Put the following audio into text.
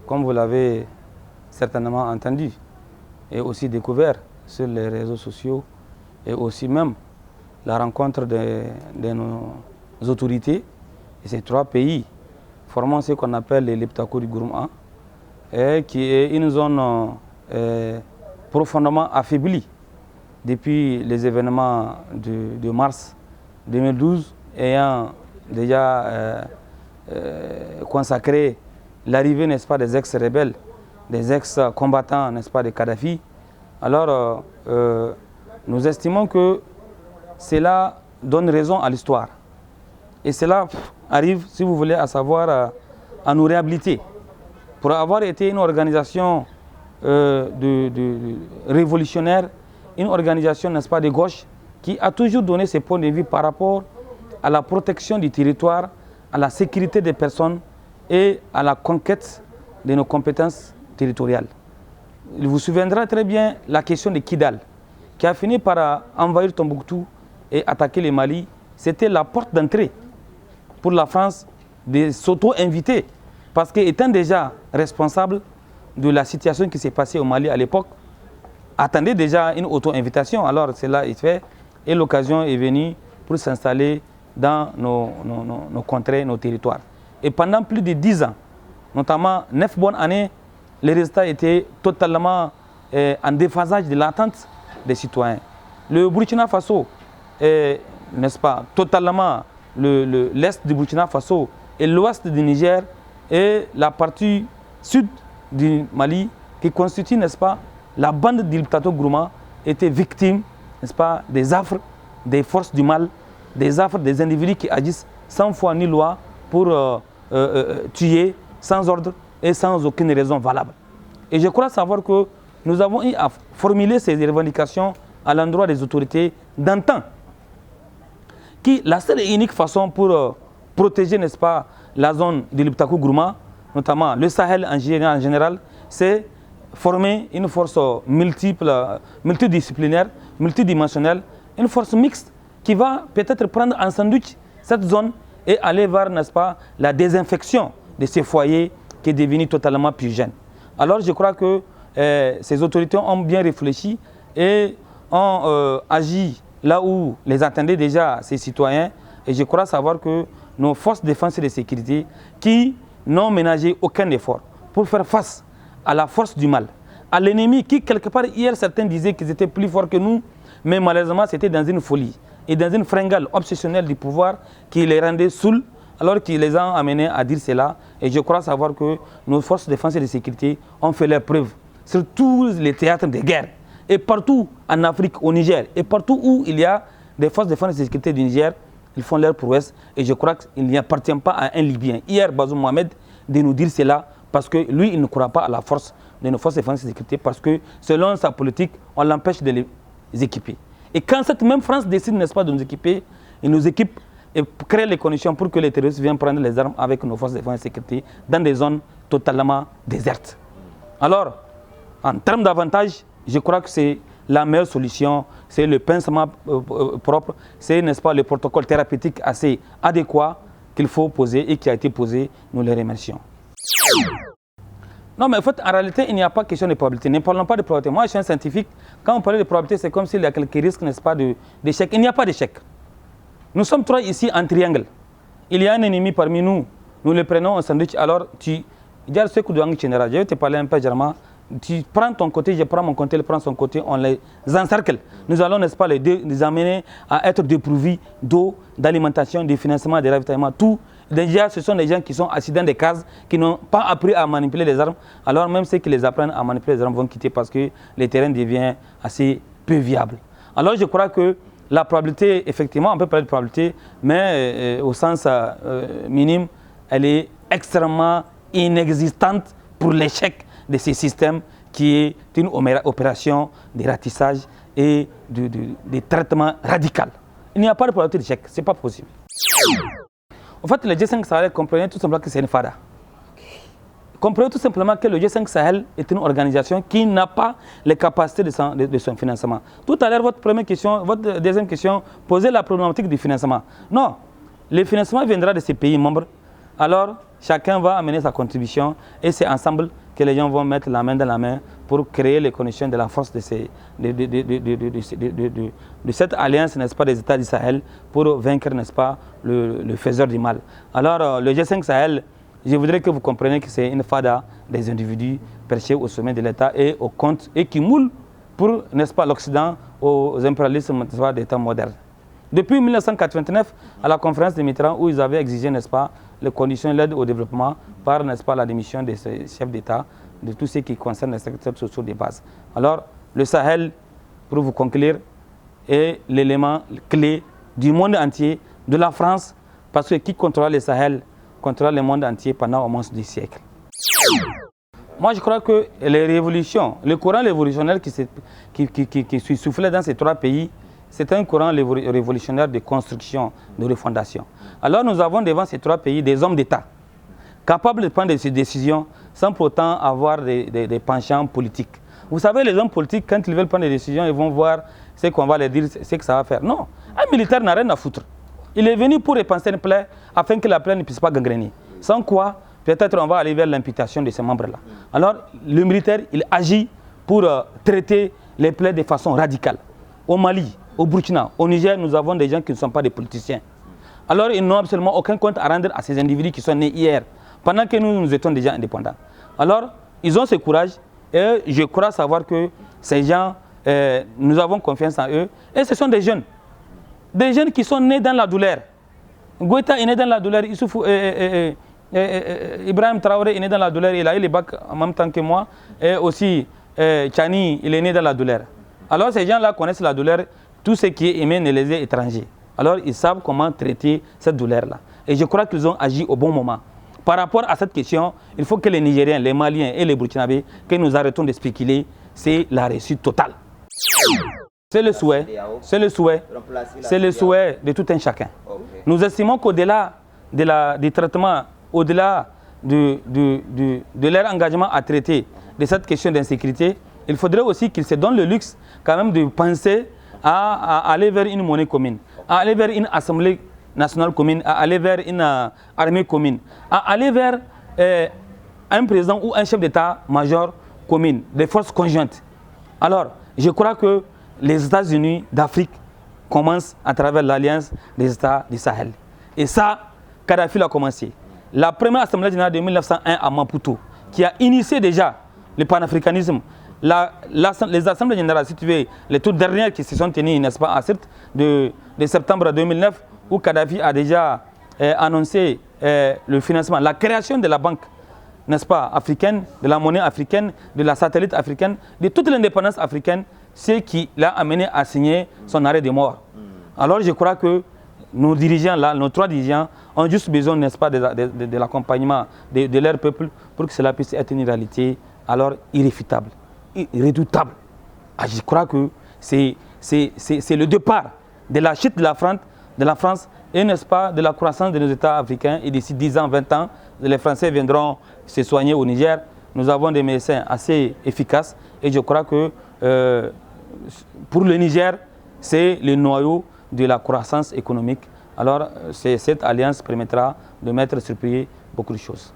Comme vous l'avez certainement entendu et aussi découvert sur les réseaux sociaux et aussi même la rencontre de nos autorités et ces trois pays formant ce qu'on appelle les Liptako du Gourma, qui est une zone profondément affaiblie depuis les événements de mars 2012, ayant déjà consacré l'arrivée, n'est-ce pas, des ex-rebelles, des ex-combattants, n'est-ce pas, de Kadhafi. Alors, nous estimons que cela donne raison à l'histoire. Et cela arrive, si vous voulez, à savoir, à nous réhabiliter. Pour avoir été une organisation révolutionnaire, une organisation, n'est-ce pas, de gauche, qui a toujours donné ses points de vue par rapport à la protection du territoire, à la sécurité des personnes et à la conquête de nos compétences territoriales. Il vous souviendra très bien la question de Kidal, qui a fini par envahir Tombouctou et attaquer le Mali. C'était la porte d'entrée pour la France de s'auto-inviter, parce qu'étant déjà responsable de la situation qui s'est passée au Mali à l'époque, attendait déjà une auto-invitation. Alors cela est fait et l'occasion est venue pour s'installer dans nos contrées, nos territoires. Et pendant plus de 10 ans, notamment 9 bonnes années, les résultats étaient totalement en déphasage de l'attente des citoyens. Le Burkina Faso est, n'est-ce pas, totalement l'est du Burkina Faso et l'ouest du Niger et la partie sud du Mali qui constitue, n'est-ce pas, la bande du Liptako Gourma était victime, n'est-ce pas, des affres des forces du mal, des affres des individus qui agissent sans foi ni loi pour tuer sans ordre et sans aucune raison valable. Et je crois savoir que nous avons eu à formuler ces revendications à l'endroit des autorités d'antan, qui la seule et unique façon pour protéger, n'est-ce pas, la zone du Liptako Gourma, notamment le Sahel en général, c'est former une force multidisciplinaire, multidimensionnelle, une force mixte qui va peut-être prendre en sandwich cette zone et aller vers, n'est-ce pas, la désinfection de ces foyers qui est devenu totalement purigène. Alors je crois que ces autorités ont bien réfléchi et ont agi là où les attendaient déjà ces citoyens. Et je crois savoir que nos forces de défense et de sécurité qui n'ont ménagé aucun effort pour faire face à la force du mal, à l'ennemi qui, quelque part, hier, certains disaient qu'ils étaient plus forts que nous, mais malheureusement, c'était dans une folie et dans une fringale obsessionnelle du pouvoir qui les rendait saouls, alors qu'ils les ont amenés à dire cela. Et je crois savoir que nos forces de défense et de sécurité ont fait leurs preuves sur tous les théâtres de guerre. Et partout en Afrique, au Niger, et partout où il y a des forces de défense et de sécurité du Niger, ils font leur prouesse. Et je crois qu'il n'y appartient pas à un Libyen, hier, Bazoum Mohamed, de nous dire cela, parce que lui, il ne croit pas à la force de nos forces de défense et de sécurité, parce que selon sa politique, on l'empêche de les équiper. Et quand cette même France décide, n'est-ce pas, de nous équiper, il nous équipe et crée les conditions pour que les terroristes viennent prendre les armes avec nos forces de défense et de sécurité dans des zones totalement désertes. Alors, en termes d'avantages, je crois que c'est la meilleure solution, c'est le pincement propre, c'est, n'est-ce pas, le protocole thérapeutique assez adéquat qu'il faut poser et qui a été posé, nous les remercions. Non, mais en fait, en réalité, il n'y a pas question de probabilité. Ne parlons pas de probabilité. Moi, je suis un scientifique. Quand on parle de probabilité, c'est comme s'il y a quelques risques, n'est-ce pas, d'échec. Il n'y a pas d'échec. Nous sommes trois ici en triangle. Il y a un ennemi parmi nous. Nous le prenons en sandwich. Alors, je vais te parler un peu germain. Tu prends ton côté, je prends mon côté, il prend son côté, on les encercle. Nous allons, n'est-ce pas, les amener à être dépourvus d'eau, d'alimentation, de financement, de ravitaillement, tout. Déjà, ce sont des gens qui sont assis dans des cases, qui n'ont pas appris à manipuler les armes. Alors même ceux qui les apprennent à manipuler les armes vont quitter parce que le terrain devient assez peu viable. Alors je crois que la probabilité, effectivement, on peut parler de probabilité, mais au sens minime, elle est extrêmement inexistante pour l'échec de ces systèmes qui est une opération de ratissage et de traitement radical. Il n'y a pas de probabilité d'échec, ce n'est pas possible. En fait, le G5 Sahel comprenait tout simplement que c'est une fada. comprenez tout simplement que le G5 Sahel est une organisation qui n'a pas les capacités de son financement. Tout à l'heure, votre deuxième question posait la problématique du financement. Non, le financement viendra de ces pays membres. Alors, chacun va amener sa contribution et c'est ensemble que les gens vont mettre la main dans la main pour créer les conditions de la force de cette alliance, n'est-ce pas, des États du Sahel pour vaincre, n'est-ce pas, le faiseur du mal. Alors, le G5 Sahel, je voudrais que vous compreniez que c'est une fada des individus perchés au sommet de l'État et au compte et qui moulent pour, n'est-ce pas, l'Occident aux impérialismes des temps modernes. Depuis 1989, à la conférence de Mitterrand, où ils avaient exigé, n'est-ce pas, les conditions de l'aide au développement par, n'est-ce pas, la démission des chefs d'État, de tout ce qui concerne les secteurs sociaux de base. Alors, le Sahel, pour vous conclure, est l'élément clé du monde entier, de la France, parce que qui contrôle le Sahel contrôle le monde entier pendant au moins 10 siècles. Moi, je crois que les révolutions, le courant révolutionnaire qui soufflait dans ces trois pays, c'est un courant révolutionnaire de construction, de refondation. Alors nous avons devant ces trois pays des hommes d'État, capables de prendre des décisions sans pourtant avoir des penchants politiques. Vous savez, les hommes politiques, quand ils veulent prendre des décisions, ils vont voir ce qu'on va leur dire, ce que ça va faire. Non, un militaire n'a rien à foutre. Il est venu pour repenser une plaie afin que la plaie ne puisse pas gangréner. Sans quoi, peut-être on va aller vers l'imputation de ces membres-là. Alors, le militaire, il agit pour traiter les plaies de façon radicale. Au Mali, au Burkina, au Niger, nous avons des gens qui ne sont pas des politiciens. Alors, ils n'ont absolument aucun compte à rendre à ces individus qui sont nés hier, pendant que nous étions déjà indépendants. Alors, ils ont ce courage et je crois savoir que ces gens, nous avons confiance en eux. Et ce sont des jeunes qui sont nés dans la douleur. Goïta est né dans la douleur, Ibrahim Traoré est né dans la douleur, il a eu les bacs en même temps que moi. Et aussi, Tchani, il est né dans la douleur. Alors ces gens-là connaissent la douleur, tout ce qui est aimé ne les est étranger. Alors ils savent comment traiter cette douleur-là. Et je crois qu'ils ont agi au bon moment. Par rapport à cette question, il faut que les Nigériens, les Maliens et les Burkinabés, que nous arrêtons de spéculer, c'est la réussite totale. C'est le souhait, de tout un chacun. Nous estimons qu'au-delà du traitement, au-delà de leur engagement à traiter de cette question d'insécurité, il faudrait aussi qu'ils se donnent le luxe quand même de penser à aller vers une monnaie commune, à aller vers une assemblée nationale commune, à aller vers une armée commune, à aller vers un président ou un chef d'état-major commune, des forces conjointes. Alors, je crois que les États-Unis d'Afrique commencent à travers l'alliance des États du Sahel. Et ça, Kadhafi l'a commencé. La première assemblée générale de 1901 à Maputo, qui a initié déjà le panafricanisme, les assemblées générales, si tu veux, les toutes dernières qui se sont tenues, n'est-ce pas, à Sirte de septembre 2009, où Kadhafi a déjà annoncé le financement, la création de la banque, n'est-ce pas, africaine, de la monnaie africaine, de la satellite africaine, de toute l'indépendance africaine, ce qui l'a amené à signer son arrêt de mort. Alors je crois que nos dirigeants, là, nos trois dirigeants, ont juste besoin, n'est-ce pas, de l'accompagnement de leur peuple pour que cela puisse être une réalité alors irréfutable, irrédoutable. Ah, je crois que c'est le départ de la chute de la France et, n'est-ce pas, de la croissance de nos États africains. Et d'ici 10 ans, 20 ans, les Français viendront se soigner au Niger. Nous avons des médecins assez efficaces et je crois que pour le Niger, c'est le noyau de la croissance économique. Alors, cette alliance permettra de mettre sur pied beaucoup de choses.